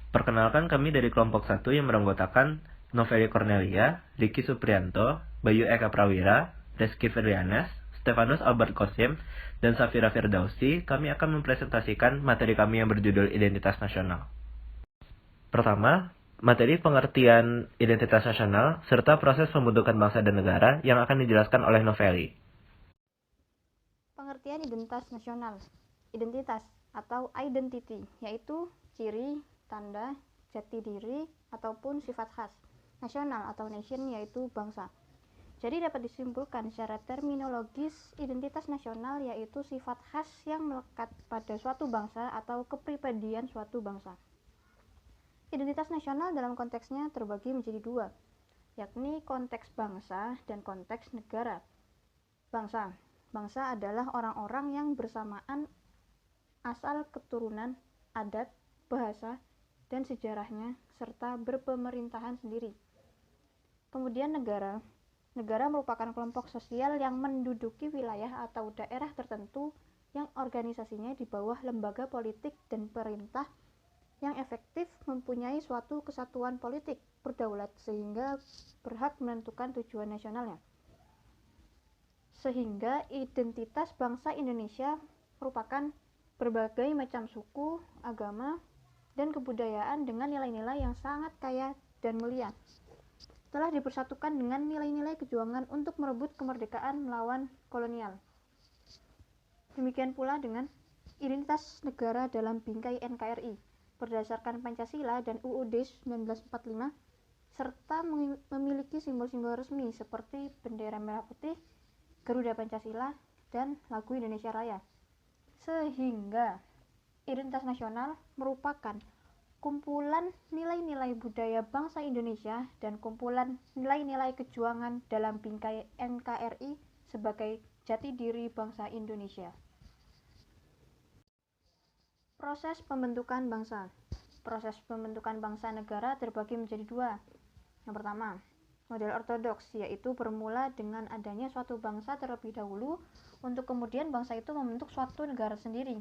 Perkenalkan, kami dari kelompok 1 yang beranggotakan Noveli Cornelia, Ricky Suprianto, Bayu Eka Prawira, Reski Firdanes, Stefanus Albert Kosim, dan Safira Firdausi. Kami akan mempresentasikan materi kami yang berjudul Identitas Nasional. Pertama, materi pengertian identitas nasional serta proses pembentukan bangsa dan negara yang akan dijelaskan oleh Noveli. Pengertian identitas nasional. Identitas atau identity yaitu ciri, tanda, jati diri, ataupun sifat khas. Nasional atau nation yaitu bangsa. Jadi dapat disimpulkan secara terminologis, identitas nasional yaitu sifat khas yang melekat pada suatu bangsa atau kepribadian suatu bangsa. Identitas nasional dalam konteksnya terbagi menjadi dua, yakni konteks bangsa dan konteks negara. Bangsa adalah orang-orang yang bersamaan asal keturunan, adat, bahasa, dan sejarahnya, serta berpemerintahan sendiri. Kemudian negara merupakan kelompok sosial yang menduduki wilayah atau daerah tertentu yang organisasinya di bawah lembaga politik dan perintah yang efektif mempunyai suatu kesatuan politik berdaulat sehingga berhak menentukan tujuan nasionalnya. Sehingga identitas bangsa Indonesia merupakan berbagai macam suku, agama, dan kebudayaan dengan nilai-nilai yang sangat kaya dan mulia. Telah dipersatukan dengan nilai-nilai kejuangan untuk merebut kemerdekaan melawan kolonial. Demikian pula dengan identitas negara dalam bingkai NKRI berdasarkan Pancasila dan UUD 1945 serta memiliki simbol-simbol resmi seperti bendera merah putih, Garuda Pancasila, dan lagu Indonesia Raya. Sehingga identitas nasional merupakan kumpulan nilai-nilai budaya bangsa Indonesia dan kumpulan nilai-nilai kejuangan dalam bingkai NKRI sebagai jati diri bangsa Indonesia. Proses pembentukan bangsa. Proses pembentukan bangsa negara terbagi menjadi dua. Yang pertama, model ortodoks, yaitu bermula dengan adanya suatu bangsa terlebih dahulu untuk kemudian bangsa itu membentuk suatu negara sendiri.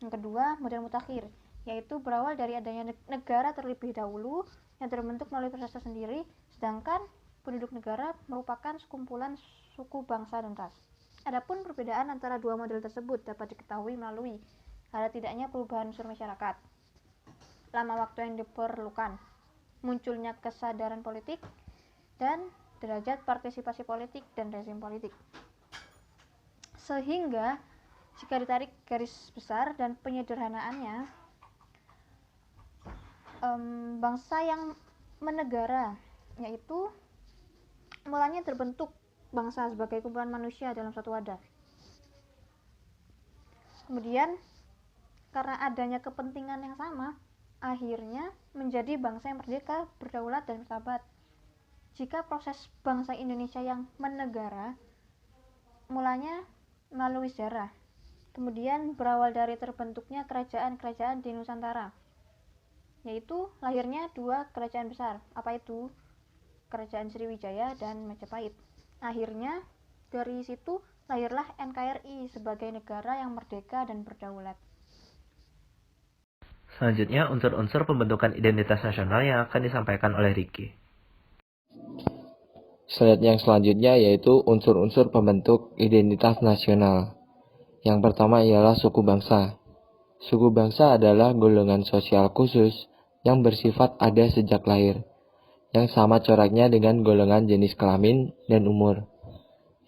Yang kedua, model mutakhir, yaitu berawal dari adanya negara terlebih dahulu yang terbentuk melalui proses sendiri, sedangkan penduduk negara merupakan sekumpulan suku, bangsa, dan ras. Adapun perbedaan antara dua model tersebut dapat diketahui melalui ada tidaknya perubahan unsur masyarakat, lama waktu yang diperlukan, munculnya kesadaran politik, dan derajat partisipasi politik dan rezim politik. Sehingga jika ditarik garis besar dan penyederhanaannya, bangsa yang menegara yaitu mulanya terbentuk bangsa sebagai kumpulan manusia dalam suatu wadah. Kemudian karena adanya kepentingan yang sama, akhirnya menjadi bangsa yang merdeka, berdaulat, dan bersahabat. Jika proses bangsa Indonesia yang menegara mulanya melalui sejarah, kemudian berawal dari terbentuknya kerajaan-kerajaan di Nusantara, yaitu lahirnya dua kerajaan besar. Apa itu? Kerajaan Sriwijaya dan Majapahit. Akhirnya dari situ lahirlah NKRI sebagai negara yang merdeka dan berdaulat. Selanjutnya, unsur-unsur pembentukan identitas nasional yang akan disampaikan oleh Ricky. Slide yang selanjutnya yaitu unsur-unsur pembentuk identitas nasional. Yang pertama ialah suku bangsa. Suku bangsa adalah golongan sosial khusus yang bersifat ada sejak lahir, yang sama coraknya dengan golongan jenis kelamin dan umur.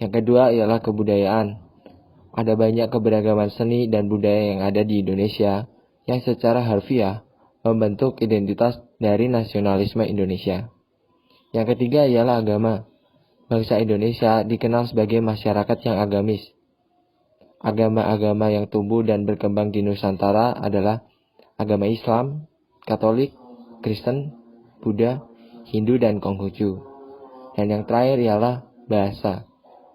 Yang kedua ialah kebudayaan. Ada banyak keberagaman seni dan budaya yang ada di Indonesia yang secara harfiah membentuk identitas dari nasionalisme Indonesia. Yang ketiga ialah agama. Bangsa Indonesia dikenal sebagai masyarakat yang agamis. Agama-agama yang tumbuh dan berkembang di Nusantara adalah agama Islam, Katolik, Kristen, Buddha, Hindu, dan Konghucu. Dan yang terakhir ialah bahasa.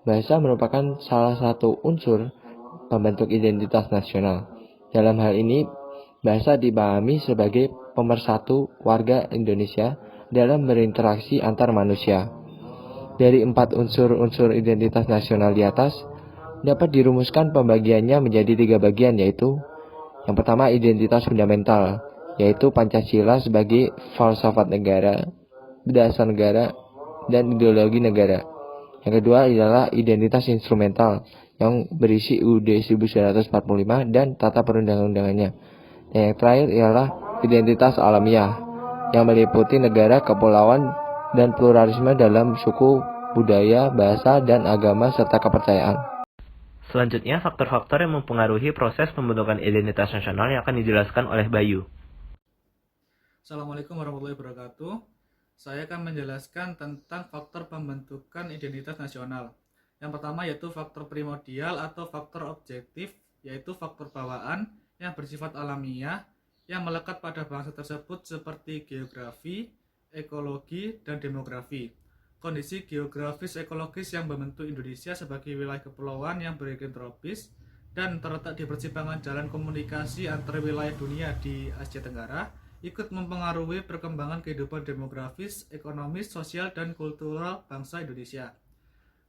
Bahasa merupakan salah satu unsur pembentuk identitas nasional. Dalam hal ini, bahasa dipahami sebagai pemersatu warga Indonesia dalam berinteraksi antar manusia. Dari 4 unsur-unsur identitas nasional di atas, dapat dirumuskan pembagiannya menjadi 3 bagian, yaitu yang pertama identitas fundamental, yaitu Pancasila sebagai falsafat negara, dasar negara, dan ideologi negara. Yang kedua adalah identitas instrumental yang berisi UUD 1945 dan tata perundang-undangannya. Dan yang terakhir ialah identitas alamiah yang meliputi negara, kepulauan, dan pluralisme dalam suku, budaya, bahasa, dan agama serta kepercayaan. Selanjutnya, faktor-faktor yang mempengaruhi proses pembentukan identitas nasional yang akan dijelaskan oleh Bayu. Assalamualaikum warahmatullahi wabarakatuh. Saya akan menjelaskan tentang faktor pembentukan identitas nasional. Yang pertama yaitu faktor primordial atau faktor objektif, yaitu faktor bawaan yang bersifat alamiah yang melekat pada bangsa tersebut seperti geografi, ekologi, dan demografi. Kondisi geografis ekologis yang membentuk Indonesia sebagai wilayah kepulauan yang beriklim tropis dan terletak di persimpangan jalan komunikasi antar wilayah dunia di Asia Tenggara ikut mempengaruhi perkembangan kehidupan demografis, ekonomis, sosial, dan kultural bangsa Indonesia.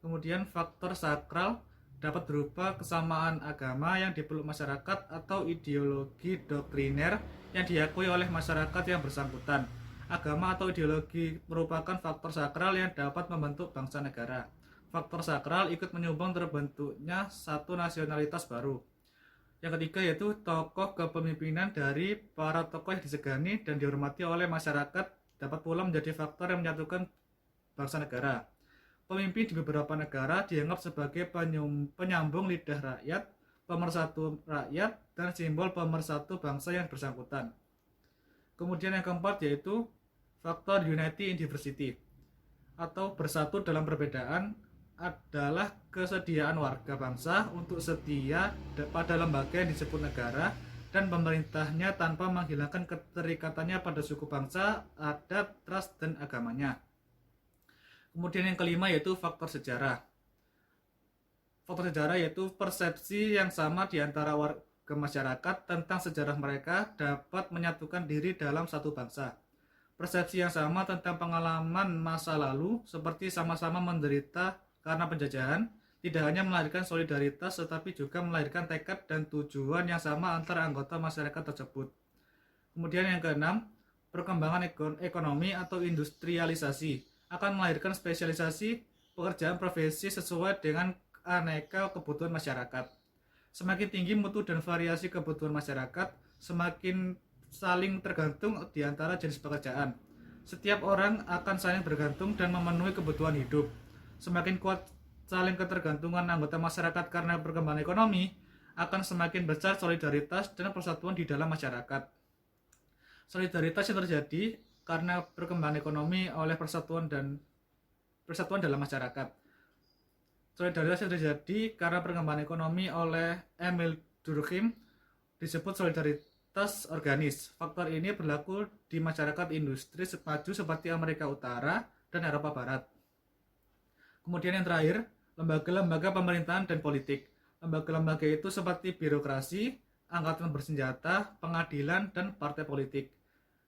Kemudian faktor sakral dapat berupa kesamaan agama yang dipeluk masyarakat atau ideologi doktriner yang diakui oleh masyarakat yang bersangkutan. Agama atau ideologi merupakan faktor sakral yang dapat membentuk bangsa negara. Faktor sakral ikut menyumbang terbentuknya satu nasionalitas baru. Yang ketiga yaitu tokoh kepemimpinan dari para tokoh yang disegani dan dihormati oleh masyarakat dapat pula menjadi faktor yang menyatukan bangsa negara. Pemimpin di beberapa negara dianggap sebagai penyambung lidah rakyat, pemersatu rakyat, dan simbol pemersatu bangsa yang bersangkutan. Kemudian yang keempat yaitu faktor unity in diversity atau bersatu dalam perbedaan adalah kesediaan warga bangsa untuk setia pada lembaga yang disebut negara dan pemerintahnya tanpa menghilangkan keterikatannya pada suku bangsa, adat, ras, dan agamanya. Kemudian yang kelima yaitu faktor sejarah. Faktor sejarah yaitu persepsi yang sama di antara warga masyarakat tentang sejarah mereka dapat menyatukan diri dalam satu bangsa. Persepsi yang sama tentang pengalaman masa lalu seperti sama-sama menderita karena penjajahan tidak hanya melahirkan solidaritas tetapi juga melahirkan tekad dan tujuan yang sama antara anggota masyarakat tersebut. Kemudian yang keenam, perkembangan ekonomi atau industrialisasi akan melahirkan spesialisasi pekerjaan profesi sesuai dengan aneka kebutuhan masyarakat. Semakin tinggi mutu dan variasi kebutuhan masyarakat, semakin saling tergantung di antara jenis pekerjaan. Setiap orang akan saling bergantung dan memenuhi kebutuhan hidup. Semakin kuat saling ketergantungan anggota masyarakat karena perkembangan ekonomi, akan semakin besar solidaritas dan persatuan di dalam masyarakat. Solidaritas yang terjadi karena perkembangan ekonomi oleh persatuan dalam masyarakat. Solidaritas yang terjadi karena perkembangan ekonomi oleh Emil Durkheim disebut solidaritas organis. Faktor ini berlaku di masyarakat industri maju seperti Amerika Utara dan Eropa Barat. Kemudian yang terakhir, lembaga-lembaga pemerintahan dan politik. Lembaga-lembaga itu seperti birokrasi, angkatan bersenjata, pengadilan, dan partai politik.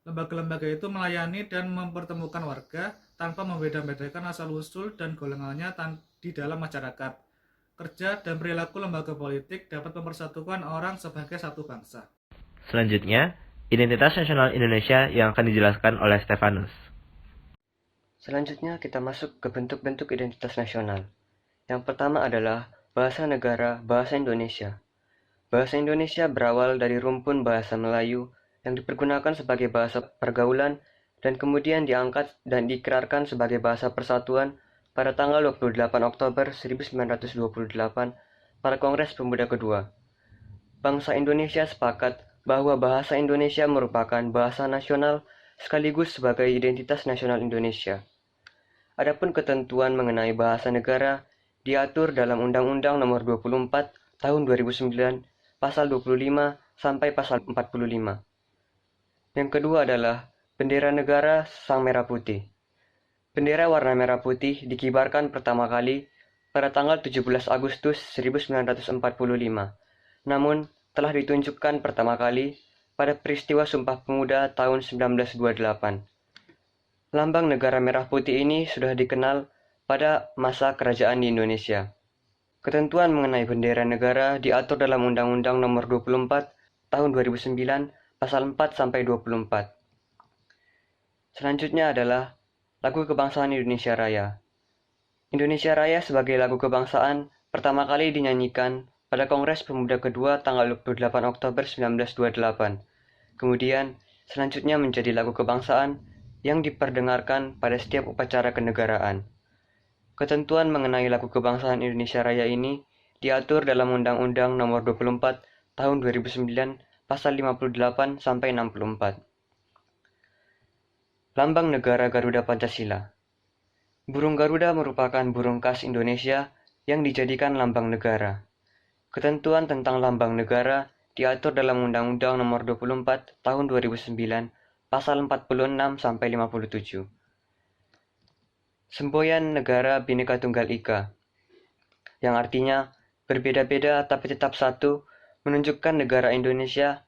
Lembaga-lembaga itu melayani dan mempertemukan warga tanpa membeda-bedakan asal-usul dan golongannya di dalam masyarakat. Kerja dan perilaku lembaga politik dapat mempersatukan orang sebagai satu bangsa. Selanjutnya, identitas nasional Indonesia yang akan dijelaskan oleh Stefanus. Selanjutnya kita masuk ke bentuk-bentuk identitas nasional. Yang pertama adalah bahasa negara, bahasa Indonesia. Bahasa Indonesia berawal dari rumpun bahasa Melayu yang dipergunakan sebagai bahasa pergaulan dan kemudian diangkat dan diikrarkan sebagai bahasa persatuan pada tanggal 28 Oktober 1928 pada Kongres Pemuda Kedua. Bangsa Indonesia sepakat bahwa bahasa Indonesia merupakan bahasa nasional sekaligus sebagai identitas nasional Indonesia. Adapun ketentuan mengenai bahasa negara diatur dalam Undang-Undang Nomor 24 Tahun 2009, Pasal 25 sampai Pasal 45. Yang kedua adalah bendera negara Sang Merah Putih. Bendera warna merah putih dikibarkan pertama kali pada tanggal 17 Agustus 1945. Namun, telah ditunjukkan pertama kali pada peristiwa Sumpah Pemuda tahun 1928. Lambang negara merah putih ini sudah dikenal pada masa kerajaan di Indonesia. Ketentuan mengenai bendera negara diatur dalam Undang-Undang Nomor 24 Tahun 2009 pasal 4-24. Selanjutnya adalah lagu kebangsaan Indonesia Raya. Indonesia Raya sebagai lagu kebangsaan pertama kali dinyanyikan pada Kongres Pemuda Kedua tanggal 28 Oktober 1928. Kemudian, selanjutnya menjadi lagu kebangsaan yang diperdengarkan pada setiap upacara kenegaraan. Ketentuan mengenai lagu kebangsaan Indonesia Raya ini diatur dalam Undang-Undang Nomor 24 Tahun 2009 Pasal 58 sampai 64. Lambang Negara Garuda Pancasila. Burung Garuda merupakan burung khas Indonesia yang dijadikan lambang negara. Ketentuan tentang lambang negara diatur dalam Undang-Undang Nomor 24 Tahun 2009 Pasal 46 sampai 57. Semboyan Negara Bhinneka Tunggal Ika, yang artinya berbeda-beda tapi tetap satu, menunjukkan negara Indonesia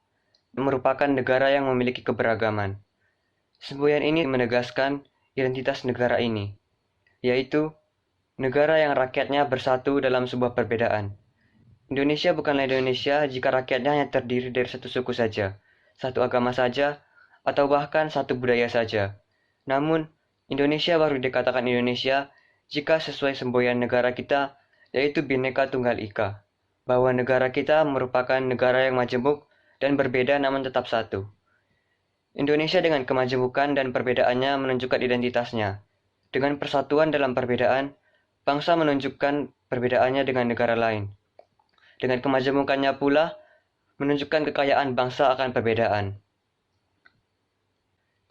merupakan negara yang memiliki keberagaman. Semboyan ini menegaskan identitas negara ini, yaitu negara yang rakyatnya bersatu dalam sebuah perbedaan. Indonesia bukanlah Indonesia jika rakyatnya hanya terdiri dari satu suku saja, satu agama saja, atau bahkan satu budaya saja. Namun, Indonesia baru dikatakan Indonesia jika sesuai semboyan negara kita, yaitu Bhinneka Tunggal Ika, bahwa negara kita merupakan negara yang majemuk dan berbeda namun tetap satu. Indonesia dengan kemajemukan dan perbedaannya menunjukkan identitasnya. Dengan persatuan dalam perbedaan, bangsa menunjukkan perbedaannya dengan negara lain. Dengan kemajemukannya pula, menunjukkan kekayaan bangsa akan perbedaan.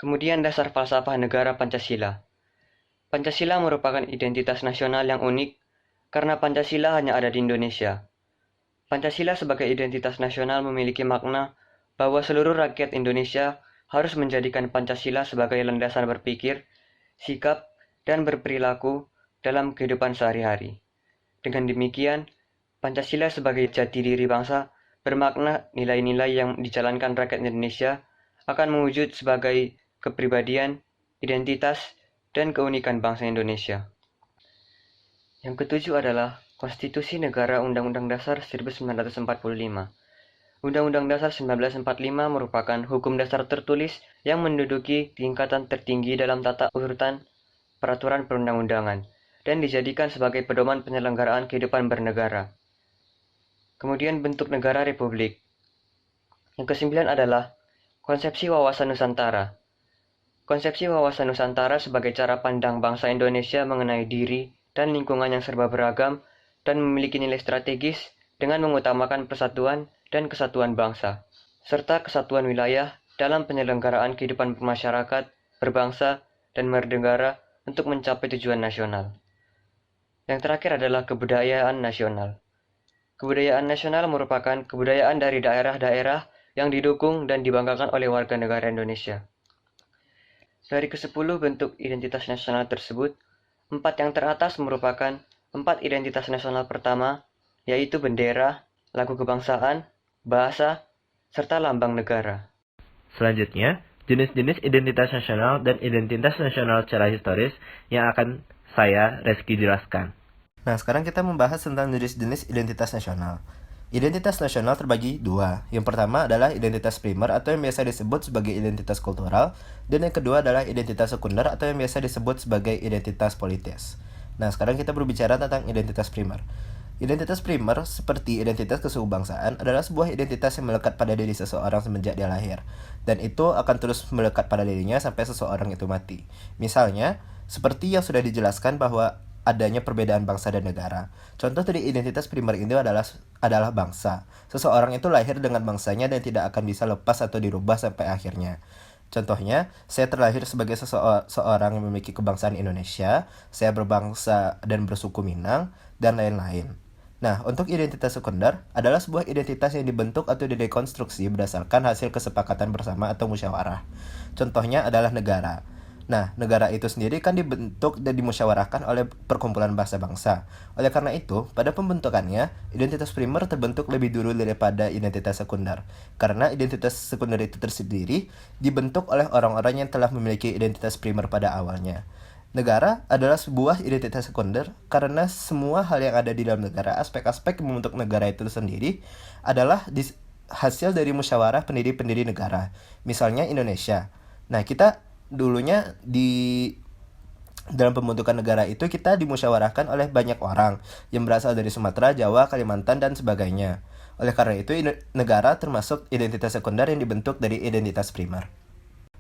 Kemudian dasar falsafah negara Pancasila. Pancasila merupakan identitas nasional yang unik karena Pancasila hanya ada di Indonesia. Pancasila sebagai identitas nasional memiliki makna bahwa seluruh rakyat Indonesia harus menjadikan Pancasila sebagai landasan berpikir, sikap, dan berperilaku dalam kehidupan sehari-hari. Dengan demikian, Pancasila sebagai jati diri bangsa bermakna nilai-nilai yang dijalankan rakyat Indonesia akan mewujud sebagai kepribadian, identitas, dan keunikan bangsa Indonesia. Yang ketujuh adalah Konstitusi Negara Undang-Undang Dasar 1945. Undang-Undang Dasar 1945 merupakan hukum dasar tertulis yang menduduki tingkatan tertinggi dalam tata urutan peraturan perundang-undangan dan dijadikan sebagai pedoman penyelenggaraan kehidupan bernegara. Kemudian bentuk negara republik. Yang kesembilan adalah konsepsi wawasan Nusantara. Konsepsi wawasan Nusantara sebagai cara pandang bangsa Indonesia mengenai diri dan lingkungan yang serba beragam dan memiliki nilai strategis dengan mengutamakan persatuan dan kesatuan bangsa, serta kesatuan wilayah dalam penyelenggaraan kehidupan bermasyarakat, berbangsa, dan bernegara untuk mencapai tujuan nasional. Yang terakhir adalah kebudayaan nasional. Kebudayaan nasional merupakan kebudayaan dari daerah-daerah yang didukung dan dibanggakan oleh warga negara Indonesia. Dari ke-10 bentuk identitas nasional tersebut, 4 yang teratas merupakan 4 identitas nasional pertama, yaitu bendera, lagu kebangsaan, bahasa, serta lambang negara. Selanjutnya, jenis-jenis identitas nasional dan identitas nasional secara historis yang akan saya, Reski, jelaskan. Nah, sekarang kita membahas tentang jenis-jenis identitas nasional. Identitas nasional terbagi dua. Yang pertama adalah identitas primer atau yang biasa disebut sebagai identitas kultural, dan yang kedua adalah identitas sekunder atau yang biasa disebut sebagai identitas politis. Nah, sekarang kita berbicara tentang identitas primer. Identitas primer, seperti identitas kesubangsaan, adalah sebuah identitas yang melekat pada diri seseorang semenjak dia lahir, dan itu akan terus melekat pada dirinya sampai seseorang itu mati. Misalnya, seperti yang sudah dijelaskan bahwa adanya perbedaan bangsa dan negara. Contoh dari identitas primer ini adalah bangsa. Seseorang itu lahir dengan bangsanya dan tidak akan bisa lepas atau dirubah sampai akhirnya. Contohnya, saya terlahir sebagai seorang yang memiliki kebangsaan Indonesia, saya berbangsa dan bersuku Minang, dan lain-lain. Nah, untuk identitas sekunder adalah sebuah identitas yang dibentuk atau direkonstruksi berdasarkan hasil kesepakatan bersama atau musyawarah. Contohnya adalah negara. Nah, negara itu sendiri kan dibentuk dan dimusyawarahkan oleh perkumpulan bangsa-bangsa. Oleh karena itu, pada pembentukannya, identitas primer terbentuk lebih dulu daripada identitas sekunder. Karena identitas sekunder itu tersendiri dibentuk oleh orang-orang yang telah memiliki identitas primer pada awalnya. Negara adalah sebuah identitas sekunder karena semua hal yang ada di dalam negara, aspek-aspek yang membentuk negara itu sendiri adalah hasil dari musyawarah pendiri-pendiri negara. Misalnya Indonesia. Nah, kita dulunya dalam pembentukan negara itu kita dimusyawarahkan oleh banyak orang yang berasal dari Sumatera, Jawa, Kalimantan, dan sebagainya. Oleh karena itu, negara termasuk identitas sekunder yang dibentuk dari identitas primer.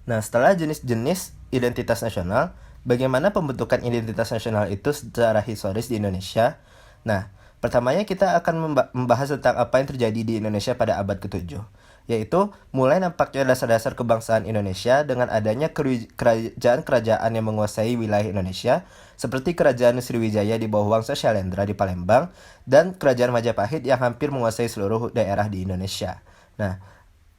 Nah, setelah jenis-jenis identitas nasional, bagaimana pembentukan identitas nasional itu secara historis di Indonesia? Nah, pertamanya kita akan membahas tentang apa yang terjadi di Indonesia pada abad ke-7, yaitu mulai nampaknya dasar-dasar kebangsaan Indonesia dengan adanya kerajaan-kerajaan yang menguasai wilayah Indonesia, seperti Kerajaan Sriwijaya di bawah Wangsa Syailendra di Palembang, dan Kerajaan Majapahit yang hampir menguasai seluruh daerah di Indonesia. Nah,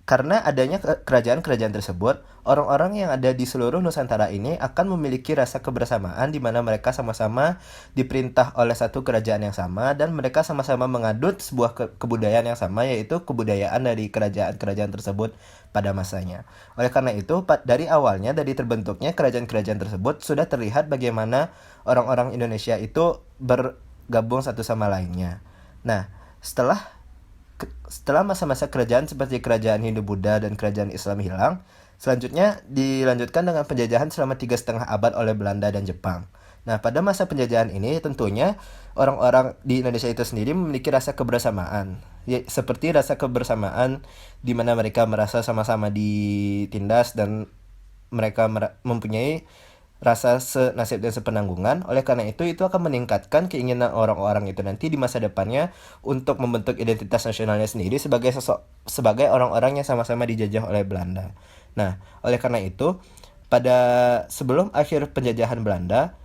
karena adanya kerajaan-kerajaan tersebut, orang-orang yang ada di seluruh Nusantara ini akan memiliki rasa kebersamaan di mana mereka sama-sama diperintah oleh satu kerajaan yang sama dan mereka sama-sama mengadut sebuah kebudayaan yang sama, yaitu kebudayaan dari kerajaan-kerajaan tersebut pada masanya. Oleh karena itu, dari awalnya, dari terbentuknya kerajaan-kerajaan tersebut, sudah terlihat bagaimana orang-orang Indonesia itu bergabung satu sama lainnya. Nah, setelah masa-masa kerajaan seperti kerajaan Hindu-Buddha dan kerajaan Islam hilang, selanjutnya dilanjutkan dengan penjajahan selama 3,5 abad oleh Belanda dan Jepang. Nah, pada masa penjajahan ini tentunya orang-orang di Indonesia itu sendiri memiliki rasa kebersamaan. Ya, seperti rasa kebersamaan di mana mereka merasa sama-sama ditindas dan mereka mempunyai rasa senasib dan sepenanggungan. Oleh karena itu akan meningkatkan keinginan orang-orang itu nanti di masa depannya untuk membentuk identitas nasionalnya sendiri sebagai orang-orang yang sama-sama dijajah oleh Belanda. Nah, oleh karena itu, sebelum akhir penjajahan Belanda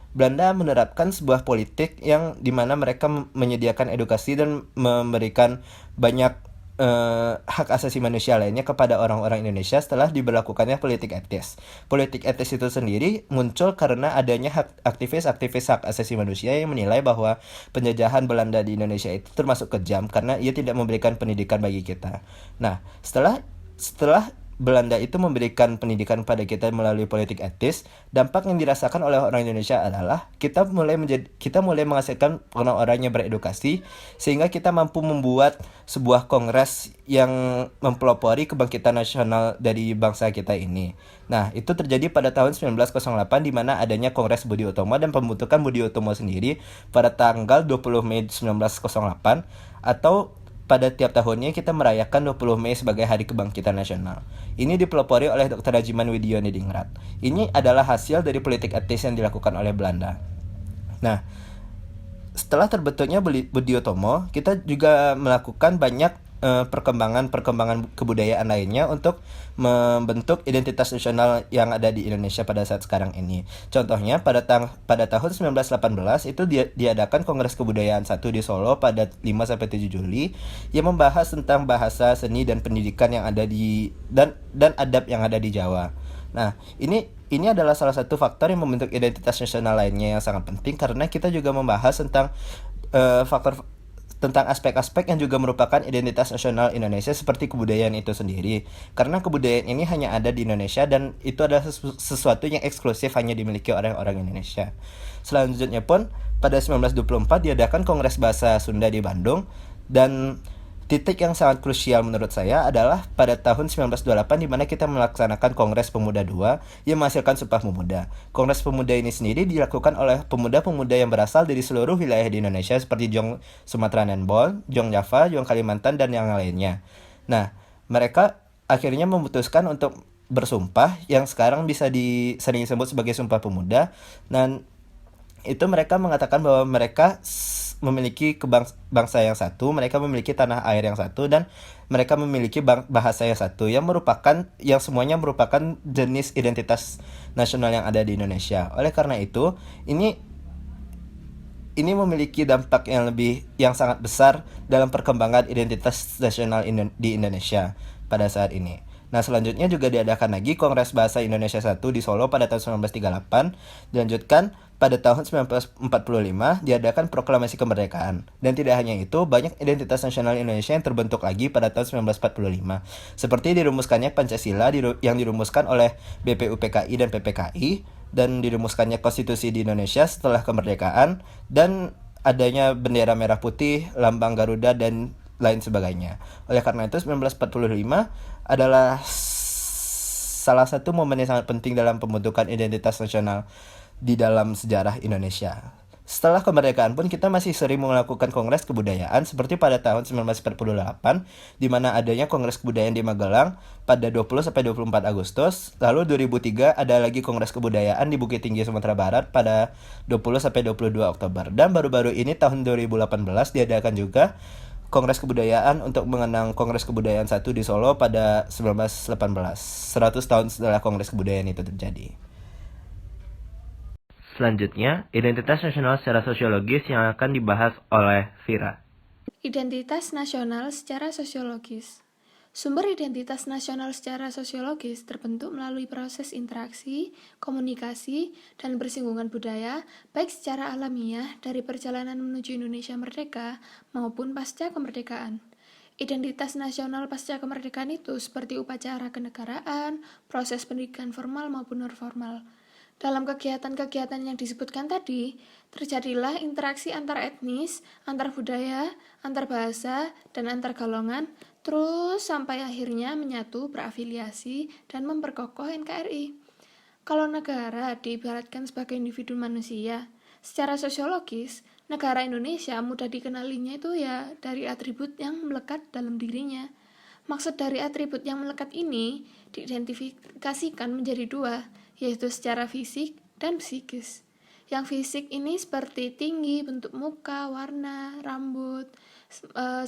menerapkan sebuah politik yang dimana mereka menyediakan edukasi dan memberikan banyak hak asasi manusia lainnya kepada orang-orang Indonesia setelah diberlakukannya politik etis. Politik etis itu sendiri muncul karena adanya aktivis-aktivis hak asasi manusia yang menilai bahwa penjajahan Belanda di Indonesia itu termasuk kejam karena ia tidak memberikan pendidikan bagi kita. Nah, setelah Belanda itu memberikan pendidikan pada kita melalui politik etis, dampak yang dirasakan oleh orang Indonesia adalah kita mulai menghasilkan orang-orang yang beredukasi, sehingga kita mampu membuat sebuah kongres yang mempelopori kebangkitan nasional dari bangsa kita ini. Nah, itu terjadi pada tahun 1908 di mana adanya Kongres Budi Utomo dan pembentukan Budi Utomo sendiri pada tanggal 20 Mei 1908, atau pada tiap tahunnya kita merayakan 20 Mei sebagai Hari Kebangkitan Nasional. Ini dipelopori oleh Dr. Rajiman Widioningrat. Ini adalah hasil dari politik etis yang dilakukan oleh Belanda. Nah, setelah terbentuknya Budi Utomo, kita juga melakukan banyak perkembangan kebudayaan lainnya untuk membentuk identitas nasional yang ada di Indonesia pada saat sekarang ini. Contohnya pada tahun 1918 itu diadakan Kongres Kebudayaan 1 di Solo pada 5-7 Juli yang membahas tentang bahasa, seni, dan pendidikan yang ada dan adab yang ada di Jawa. Nah, ini adalah salah satu faktor yang membentuk identitas nasional lainnya yang sangat penting karena kita juga membahas tentang tentang aspek-aspek yang juga merupakan identitas nasional Indonesia seperti kebudayaan itu sendiri. Karena kebudayaan ini hanya ada di Indonesia dan itu adalah sesuatu yang eksklusif hanya dimiliki oleh orang Indonesia. Selanjutnya pun pada 1924 diadakan Kongres Bahasa Sunda di Bandung, dan titik yang sangat krusial menurut saya adalah pada tahun 1928 di mana kita melaksanakan Kongres Pemuda II yang menghasilkan Sumpah Pemuda. Kongres Pemuda ini sendiri dilakukan oleh pemuda-pemuda yang berasal dari seluruh wilayah di Indonesia seperti Jong Sumatera Nenbol, Jong Java, Jong Kalimantan, dan yang lainnya. Nah, mereka akhirnya memutuskan untuk bersumpah yang sekarang bisa sering disebut sebagai Sumpah Pemuda, dan itu mereka mengatakan bahwa mereka memiliki bangsa yang satu, mereka memiliki tanah air yang satu, dan mereka memiliki bahasa yang satu yang semuanya merupakan jenis identitas nasional yang ada di Indonesia. Oleh karena itu, ini memiliki dampak yang sangat besar dalam perkembangan identitas nasional di Indonesia pada saat ini. Nah, selanjutnya juga diadakan lagi Kongres Bahasa Indonesia 1 di Solo pada tahun 1938, dilanjutkan pada tahun 1945 diadakan Proklamasi Kemerdekaan. Dan tidak hanya itu, banyak identitas nasional Indonesia yang terbentuk lagi pada tahun 1945. Seperti dirumuskannya Pancasila yang dirumuskan oleh BPUPKI dan PPKI, dan dirumuskannya Konstitusi di Indonesia setelah kemerdekaan, dan adanya bendera merah putih, lambang Garuda, dan lain sebagainya. Oleh karena itu 1945 adalah salah satu momen yang sangat penting dalam pembentukan identitas nasional di dalam sejarah Indonesia. Setelah kemerdekaan pun kita masih sering melakukan kongres kebudayaan seperti pada tahun 1948 di mana adanya kongres kebudayaan di Magelang pada 20-24 Agustus. Lalu 2003 ada lagi kongres kebudayaan di Bukit Tinggi Sumatera Barat pada 20-22 Oktober. Dan baru-baru ini tahun 2018 diadakan juga Kongres Kebudayaan untuk mengenang Kongres Kebudayaan 1 di Solo pada 1918, 100 tahun setelah Kongres Kebudayaan itu terjadi. Selanjutnya, identitas nasional secara sosiologis yang akan dibahas oleh Vira. Identitas nasional secara sosiologis. Sumber identitas nasional secara sosiologis terbentuk melalui proses interaksi, komunikasi, dan bersinggungan budaya, baik secara alamiah dari perjalanan menuju Indonesia merdeka maupun pasca kemerdekaan. Identitas nasional pasca kemerdekaan itu seperti upacara kenegaraan, proses pendidikan formal maupun non-formal. Dalam kegiatan-kegiatan yang disebutkan tadi, terjadilah interaksi antar etnis, antar budaya, antar bahasa, dan antar golongan, terus sampai akhirnya menyatu, berafiliasi, dan memperkokoh NKRI. Kalau negara diibaratkan sebagai individu manusia, secara sosiologis, negara Indonesia mudah dikenalinya itu ya dari atribut yang melekat dalam dirinya. Maksud dari atribut yang melekat ini diidentifikasikan menjadi dua, yaitu secara fisik dan psikis. Yang fisik ini seperti tinggi, bentuk muka, warna, rambut.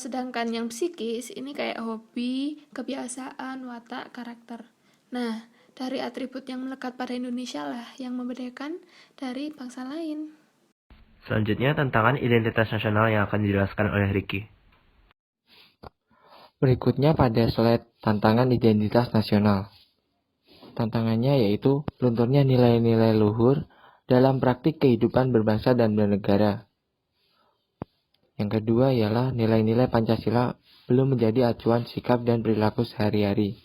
Sedangkan yang psikis ini kayak hobi, kebiasaan, watak, karakter. Nah, dari atribut yang melekat pada Indonesia lah yang membedakan dari bangsa lain. Selanjutnya, tantangan identitas nasional yang akan dijelaskan oleh Ricky. Berikutnya pada slide tantangan identitas nasional. Tantangannya yaitu lunturnya nilai-nilai luhur dalam praktik kehidupan berbangsa dan bernegara. Yang kedua ialah nilai-nilai Pancasila belum menjadi acuan sikap dan perilaku sehari-hari.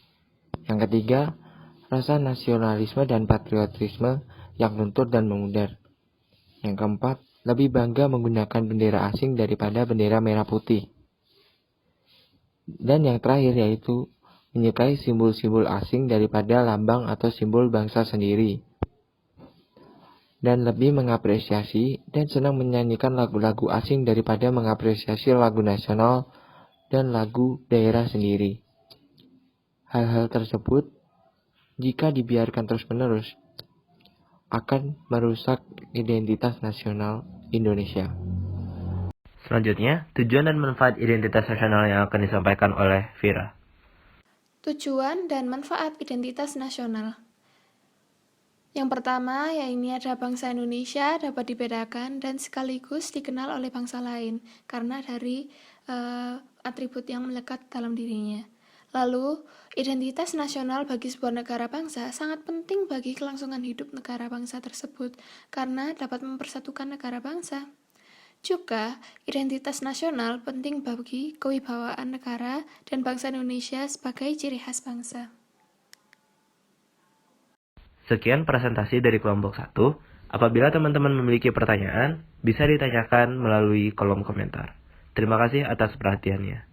Yang ketiga, rasa nasionalisme dan patriotisme yang luntur dan memudar. Yang keempat, lebih bangga menggunakan bendera asing daripada bendera merah putih. Dan yang terakhir yaitu menyukai simbol-simbol asing daripada lambang atau simbol bangsa sendiri. Dan lebih mengapresiasi dan senang menyanyikan lagu-lagu asing daripada mengapresiasi lagu nasional dan lagu daerah sendiri. Hal-hal tersebut, jika dibiarkan terus-menerus, akan merusak identitas nasional Indonesia. Selanjutnya, tujuan dan manfaat identitas nasional yang akan disampaikan oleh Vira. Tujuan dan manfaat identitas nasional. Yang pertama, ya ini ada bangsa Indonesia dapat dibedakan dan sekaligus dikenal oleh bangsa lain karena dari atribut yang melekat dalam dirinya. Lalu, identitas nasional bagi sebuah negara bangsa sangat penting bagi kelangsungan hidup negara bangsa tersebut karena dapat mempersatukan negara bangsa. Juga, identitas nasional penting bagi kewibawaan negara dan bangsa Indonesia sebagai ciri khas bangsa. Sekian presentasi dari kelompok 1. Apabila teman-teman memiliki pertanyaan, bisa ditanyakan melalui kolom komentar. Terima kasih atas perhatiannya.